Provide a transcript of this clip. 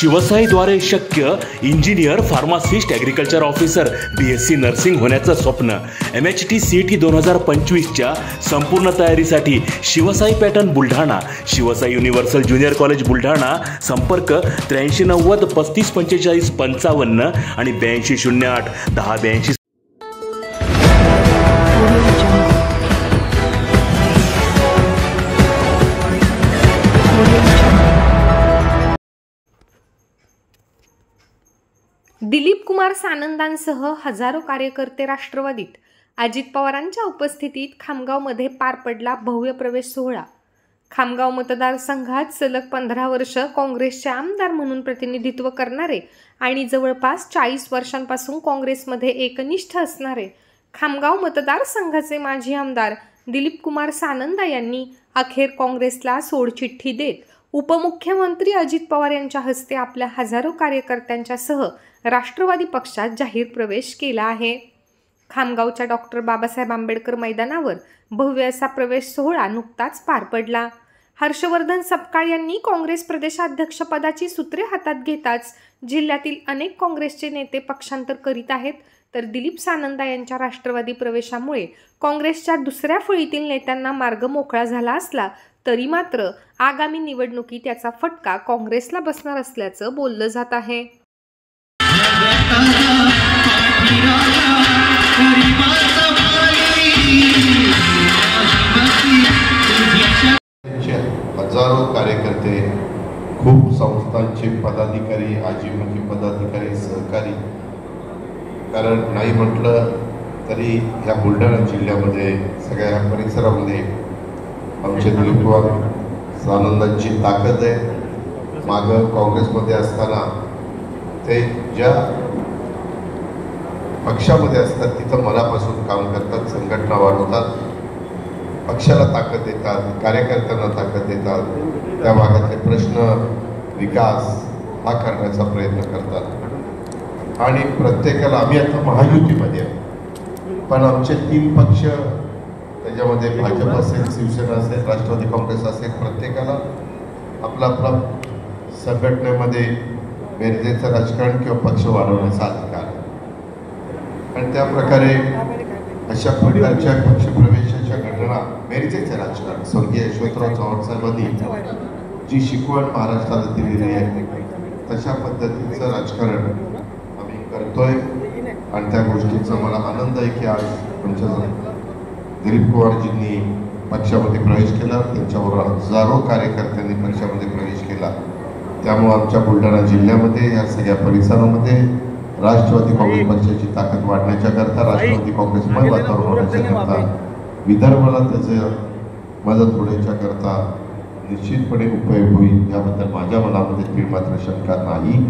शिवसाईद्वारे शक्य engineer, pharmacist, agriculture officer, BSc nursing होण्याचं स्वप्न MHT CET 2025च्या संपूर्ण तयारीसाठी Shivsai pattern Buldhana, Shivsai universal junior college Buldhana. संपर्क 8390 3545 55 आणि 8208 1082. दिलीप कुमार सानंदांसह हजारो कार्यकर्ते राष्ट्रवादीत. अजित पवारांच्या उपस्थितीत खामगावमध्ये पार पडला भव्य प्रवेश सोहळा. खामगाव मतदारसंघात सलग 15 वर्ष काँग्रेसचे आमदार म्हणून प्रतिनिधित्व करणारे आणि जवळपास 40 वर्षांपासून काँग्रेसमध्ये एकनिष्ठ असणारे खामगाव मतदारसंघाचे माजी आमदार दिलीप कुमार सानंदा यांनी अखेर काँग्रेसला सोडचिठ्ठी देत उपमुख्यमंत्री अजित पवार यांच्या हस्ते आपल्या हजारो कार्यकर्त्यांच्या सह राष्ट्रवादी पक्षात जाहीर प्रवेश केला आहे. खामगावच्या डॉक्टर बाबासाहेब आंबेडकर मैदानावर भव्य असा प्रवेश सोहळा नुकताच पार पडला. हर्षवर्धन सपकाळ यांनी काँग्रेस प्रदेशाध्यक्षपदाची सूत्रे हातात घेताच जिल्ह्यातील अनेक काँग्रेसचे नेते पक्षांतर करीत आहेत, तर दिलीप सानंदा यांच्या राष्ट्रवादी प्रवेशामुळे काँग्रेसच्या दुसऱ्या फळीतील नेत्यांना मार्ग मोकळा झाला असला तरी मात्र आगामी निवडणुकीत याचा फटका काँग्रेसला बसणार असल्याचं बोललं जात आहे. हजारो कार्यकर्ते, खूप संस्थांचे पदाधिकारी, आजीवनाचे पदाधिकारी, सहकारी, कारण नाही म्हटलं तरी या बुलढाणा जिल्ह्यामध्ये सगळ्या परिसरामध्ये आमचे दिलीप कुमार सानंदांची ताकद आहे. मागं काँग्रेसमध्ये असताना ते ज्या पक्षामध्ये असतात तिथं मनापासून काम करतात, संघटना वाढवतात, पक्षाला ताकद देतात, कार्यकर्त्यांना ताकद देतात, त्या भागातले प्रश्न, विकास हा करण्याचा प्रयत्न करतात. आणि प्रत्येकाला आम्ही आता महायुतीमध्ये आहे, पण आमचे 3 पक्ष त्याच्यामध्ये भाजप असेल, शिवसेना असेल, राष्ट्रवादी काँग्रेस असेल, प्रत्येकाला आपला आपला संघटनेमध्ये मेरजेचं राजकारण किंवा पक्ष वाढवण्याचा अधिकार आहे. आणि त्या प्रकारे अशा प्रकारच्या पक्षप्रवेशाच्या घटना, मेरजेचं राजकारण स्वर्गीय यशवंतराव चव्हाण साहेबांनी जी शिकवण महाराष्ट्राला दिलेली आहे तशा पद्धतीचं राजकारण आम्ही करतोय. आणि त्या गोष्टीचा मला आनंद आहे की आज आमच्या दिलीप कुमारजींनी पक्षामध्ये प्रवेश केला, त्यांच्याबरोबर हजारो कार्यकर्त्यांनी पक्षामध्ये प्रवेश केला. त्यामुळे आमच्या बुलढाणा जिल्ह्यामध्ये या सगळ्या परिसरामध्ये राष्ट्रवादी काँग्रेस पक्षाची ताकद वाढण्याच्या करता, राष्ट्रवादी काँग्रेसमय वातावरण होण्याच्या करता, विदर्भाला त्याचं मदत होण्याच्या करता निश्चितपणे उपयोग होईल याबद्दल माझ्या मनामध्ये तीळ मात्र शंका नाही.